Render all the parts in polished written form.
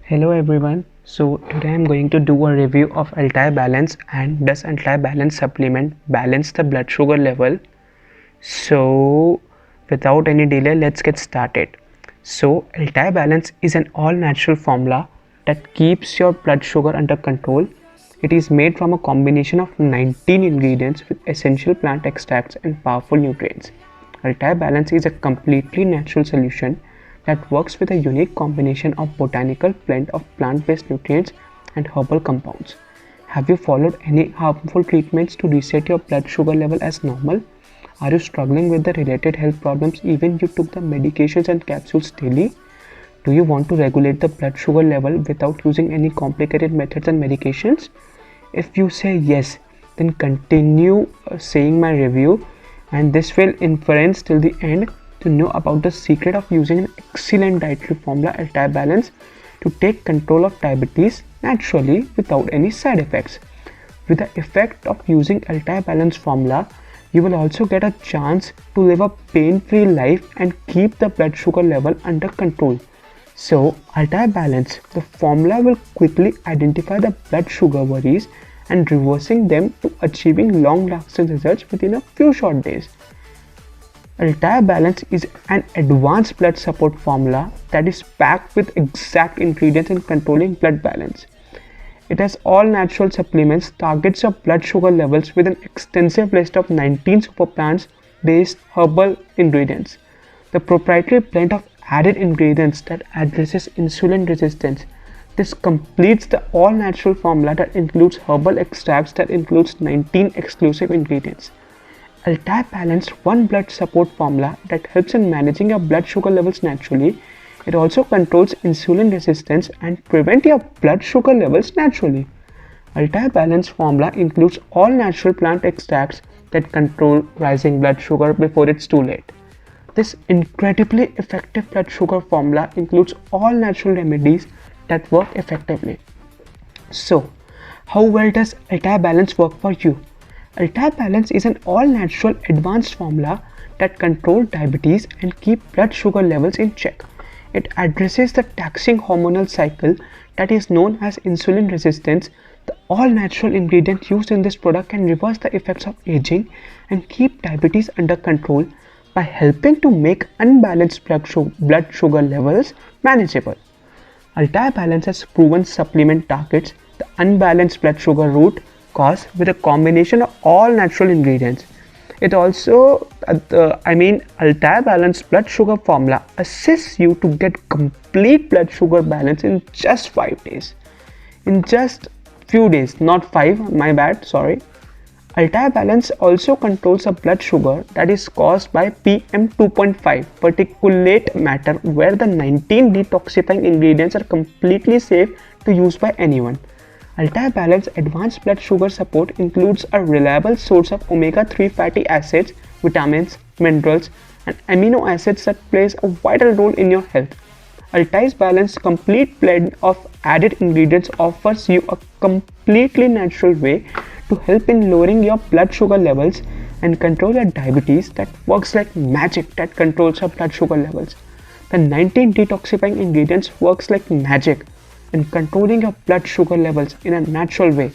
Hello everyone. So today I'm going to do a review of Altai Balance and does Altai Balance supplement balance the blood sugar level. So without any delay, let's get started. So Altai Balance is an all natural formula that keeps your blood sugar under control. It is made from a combination of 19 ingredients with essential plant extracts and powerful nutrients. Altai Balance is a completely natural solution that works with a unique combination of botanical blend of plant-based nutrients and herbal compounds. Have you followed any harmful treatments to reset your blood sugar level as normal? Are you struggling with the related health problems even you took the medications and capsules daily? Do you want to regulate the blood sugar level without using any complicated methods and medications? If you say yes, then continue saying my review, and this will inference till the end to know about the secret of using an excellent dietary formula Altai Balance to take control of diabetes naturally without any side effects. With the effect of using Altai Balance formula, you will also get a chance to live a pain-free life and keep the blood sugar level under control. So, Altai Balance, the formula will quickly identify the blood sugar worries and reversing them to achieving long-lasting results within a few short days. Altai Balance is an advanced blood support formula that is packed with exact ingredients in controlling blood balance. It has all natural supplements, targets your blood sugar levels with an extensive list of 19 super plants based herbal ingredients. The proprietary blend of added ingredients that addresses insulin resistance. This completes the all natural formula that includes herbal extracts that includes 19 exclusive ingredients. Altai Balance one blood support formula that helps in managing your blood sugar levels naturally. It also controls insulin resistance and prevent your blood sugar levels naturally. Altai Balance formula includes all natural plant extracts that control rising blood sugar before it's too late. This incredibly effective blood sugar formula includes all natural remedies that work effectively. So, how well does Altai Balance work for you? Altai Balance is an all-natural advanced formula that controls diabetes and keep blood sugar levels in check. It addresses the taxing hormonal cycle that is known as insulin resistance. The all-natural ingredient used in this product can reverse the effects of aging and keep diabetes under control by helping to make unbalanced blood sugar levels manageable. Altai Balance has proven supplement targets the unbalanced blood sugar root cause with a combination of all natural ingredients. It also, Altai Balance blood sugar formula assists you to get complete blood sugar balance in just 5 days. In just few days, not 5, my bad, sorry. Altai Balance also controls a blood sugar that is caused by PM2.5 particulate matter, where the 19 detoxifying ingredients are completely safe to use by anyone. Altai Balance advanced blood sugar support includes a reliable source of omega-3 fatty acids, vitamins, minerals, and amino acids that plays a vital role in your health. Altai Balance complete blend of added ingredients offers you a completely natural way to help in lowering your blood sugar levels and control your diabetes that works like magic that controls your blood sugar levels. The 19 detoxifying ingredients works like magic in controlling your blood sugar levels in a natural way.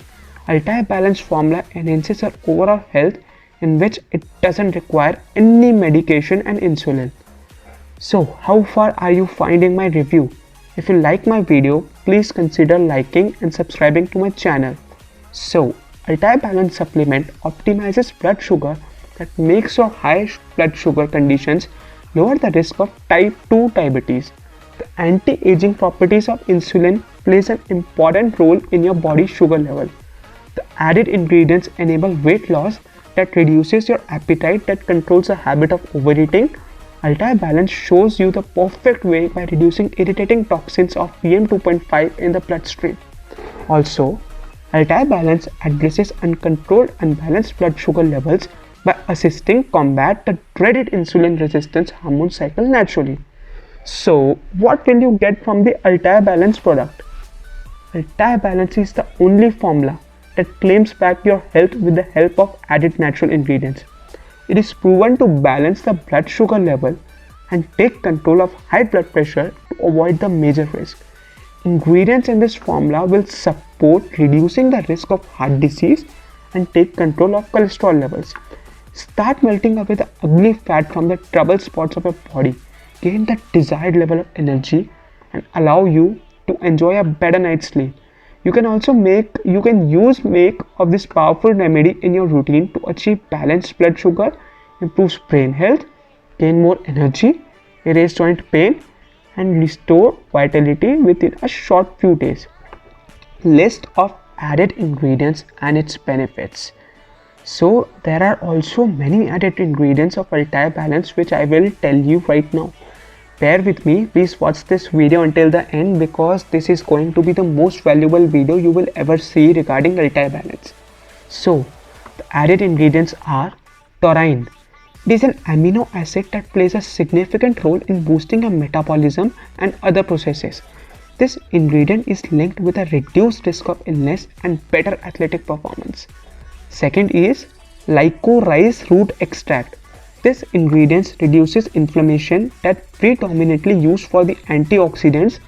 Altai Balance formula enhances your overall health in which it doesn't require any medication and insulin. So how far are you finding my review? If you like my video, please consider liking and subscribing to my channel. So Altai Balance supplement optimizes blood sugar that makes your high blood sugar conditions lower the risk of type 2 diabetes. The anti-aging properties of insulin plays an important role in your body sugar level. The added ingredients enable weight loss that reduces your appetite that controls the habit of overeating. Altai Balance shows you the perfect way by reducing irritating toxins of PM2.5 in the bloodstream. Also, Altai Balance addresses uncontrolled unbalanced blood sugar levels by assisting combat the dreaded insulin resistance hormone cycle naturally. So, what will you get from the Altai Balance product? Altai Balance is the only formula that claims back your health with the help of added natural ingredients. It is proven to balance the blood sugar level and take control of high blood pressure to avoid the major risk. Ingredients in this formula will support reducing the risk of heart disease and take control of cholesterol levels. Start melting away the ugly fat from the trouble spots of your body, gain the desired level of energy, and allow you to enjoy a better night's sleep. You can use make of this powerful remedy in your routine to achieve balanced blood sugar, improves brain health, gain more energy, erase joint pain, and restore vitality within a short few days. List of added ingredients and its benefits. So there are also many added ingredients of Altai Balance which I will tell you right now. Bear with me, please watch this video until the end because this is going to be the most valuable video you will ever see regarding Altai Balance. So the added ingredients are taurine. It is an amino acid that plays a significant role in boosting your metabolism and other processes. This ingredient is linked with a reduced risk of illness and better athletic performance. Second is licorice root extract. This ingredient reduces inflammation that predominantly used for the antioxidants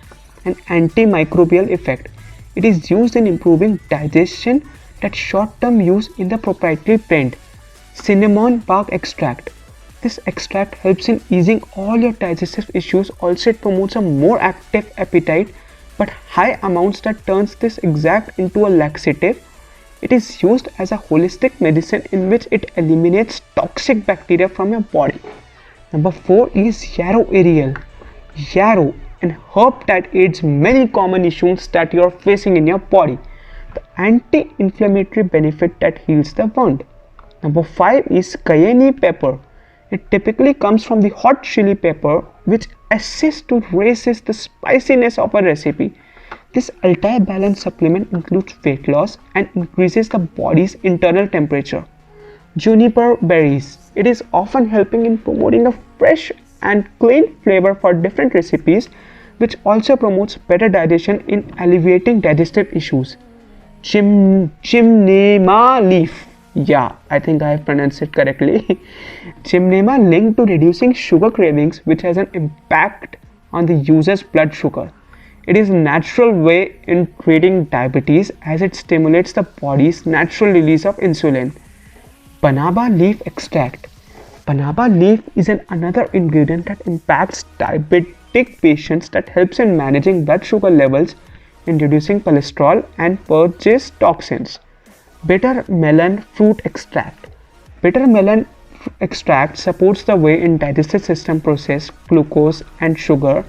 and antimicrobial effect. It is used in improving digestion that short-term use in the proprietary blend. Cinnamon bark extract. This extract helps in easing all your digestive issues. Also, it promotes a more active appetite, but high amounts that turns this extract into a laxative. It is used as a holistic medicine in which it eliminates toxic bacteria from your body. Number 4 is yarrow aerial. Yarrow, an herb that aids many common issues that you are facing in your body. The anti-inflammatory benefit that heals the wound. Number 5 is cayenne pepper. It typically comes from the hot chili pepper which assists to raise the spiciness of a recipe. This Altai Balance supplement includes weight loss and increases the body's internal temperature. Juniper berries. It is often helping in promoting a fresh and clean flavor for different recipes, which also promotes better digestion in alleviating digestive issues. Chimnema leaf. Yeah, I think I have pronounced it correctly. Chimnema linked to reducing sugar cravings, which has an impact on the user's blood sugar. It is a natural way in treating diabetes as it stimulates the body's natural release of insulin. Banaba leaf extract. Banaba leaf is another ingredient that impacts diabetic patients that helps in managing blood sugar levels, in reducing cholesterol and purges toxins. Bitter melon fruit extract. Bitter melon extract supports the way in digestive system process glucose and sugar.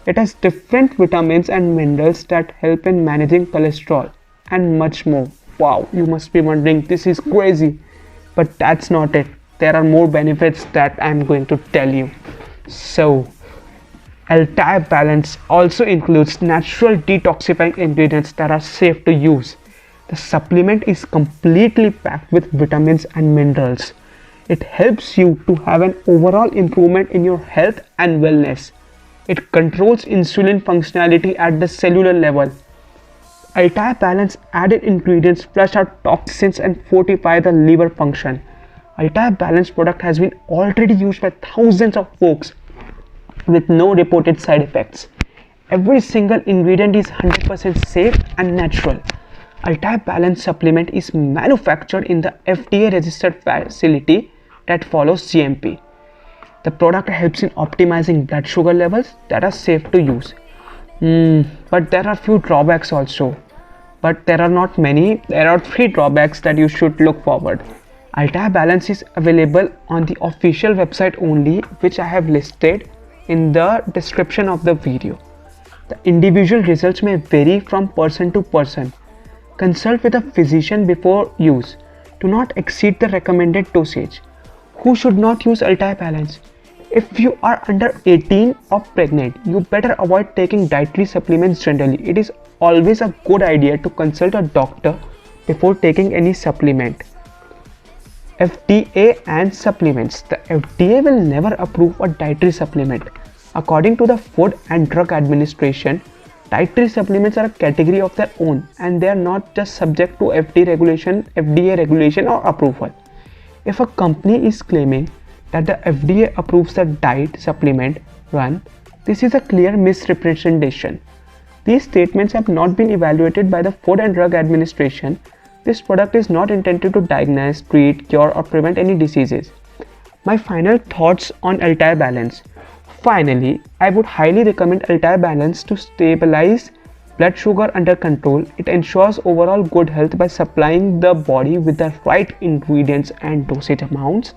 It has different vitamins and minerals that help in managing cholesterol and much more. Wow, you must be wondering, this is crazy. But that's not it. There are more benefits that I'm going to tell you. So, Altai Balance also includes natural detoxifying ingredients that are safe to use. The supplement is completely packed with vitamins and minerals. It helps you to have an overall improvement in your health and wellness. It controls insulin functionality at the cellular level. Altai Balance added ingredients flush out toxins and fortify the liver function. Altai Balance product has been already used by thousands of folks with no reported side effects. Every single ingredient is 100% safe and natural. Altai Balance supplement is manufactured in the FDA registered facility that follows GMP. The product helps in optimizing blood sugar levels that are safe to use. But there are few drawbacks also. But there are not many. There are 3 drawbacks that you should look forward. Altai Balance is available on the official website only, which I have listed in the description of the video. The individual results may vary from person to person. Consult with a physician before use. Do not exceed the recommended dosage. Who should not use Altai Balance? If you are under 18 or pregnant, you better avoid taking dietary supplements generally. It is always a good idea to consult a doctor before taking any supplement. FDA and supplements. The FDA will never approve a dietary supplement. According to the Food and Drug Administration, dietary supplements are a category of their own and they are not just subject to FDA regulation or approval. If a company is claiming that the FDA approves the diet supplement run, this is a clear misrepresentation. These statements have not been evaluated by the Food and Drug Administration. This product is not intended to diagnose, treat, cure, or prevent any diseases. My final thoughts on Altai Balance. Finally, I would highly recommend Altai Balance to stabilize blood sugar under control. It ensures overall good health by supplying the body with the right ingredients and dosage amounts.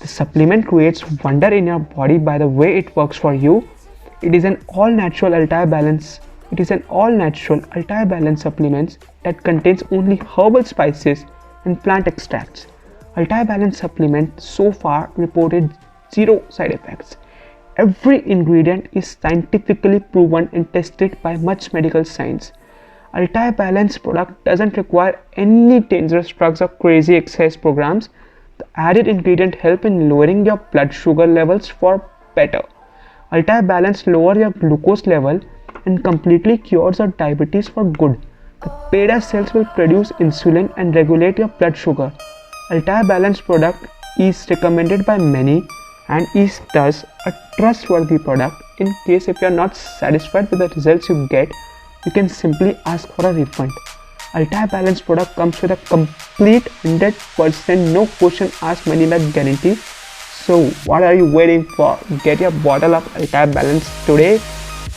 The supplement creates wonder in your body by the way it works for you. It is an all-natural Altai Balance. It is an all-natural Altai Balance supplements that contains only herbal spices and plant extracts. Altai Balance supplement so far reported zero side effects. Every ingredient is scientifically proven and tested by much medical science. Altai Balance product doesn't require any dangerous drugs or crazy exercise programs. The added ingredient help in lowering your blood sugar levels for better. Altai Balance lower your glucose level and completely cures your diabetes for good. The beta cells will produce insulin and regulate your blood sugar. Altai Balance product is recommended by many and is thus a trustworthy product. In case if you are not satisfied with the results you get, you can simply ask for a refund. Altai Balance product comes with a complete 100% no question asked money back guarantee. So what are you waiting for? Get your bottle of Altai Balance today,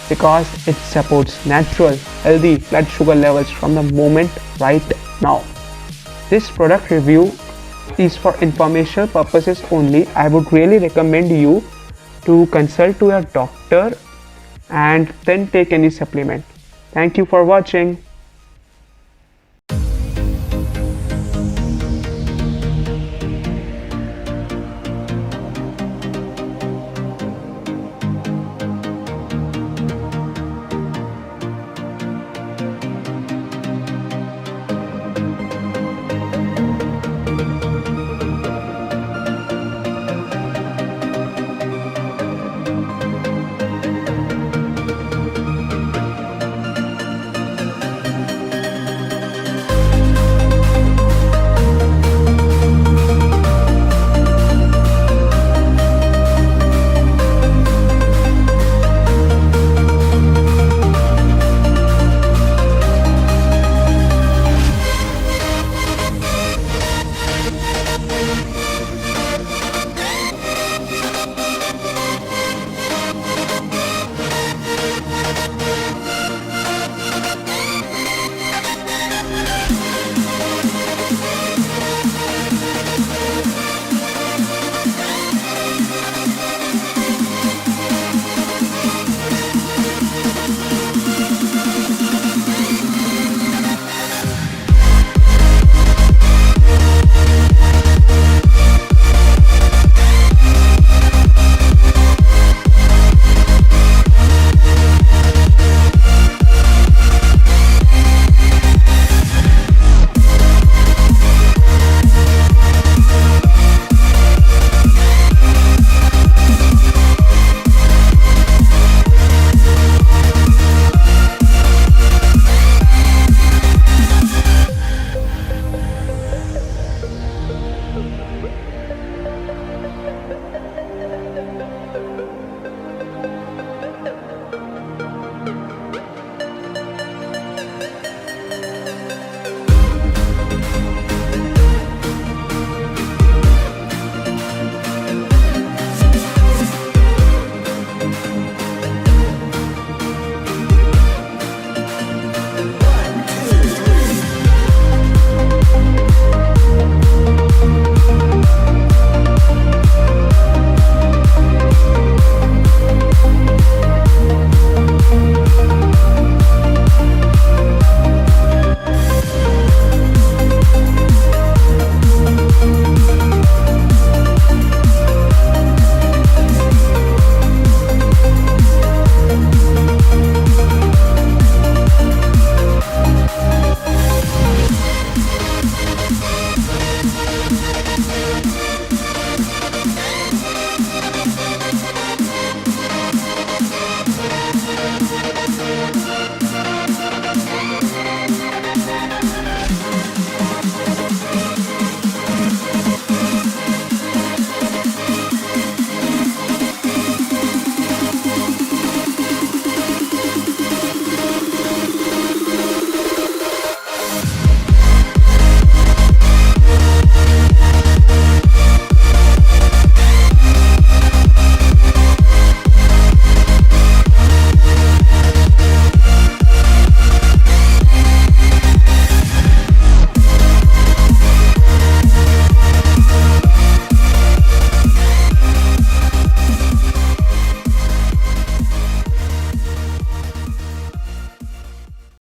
because it supports natural, healthy blood sugar levels from the moment right now. This product review is for informational purposes only. I would really recommend you to consult to your doctor and then take any supplement. Thank you for watching.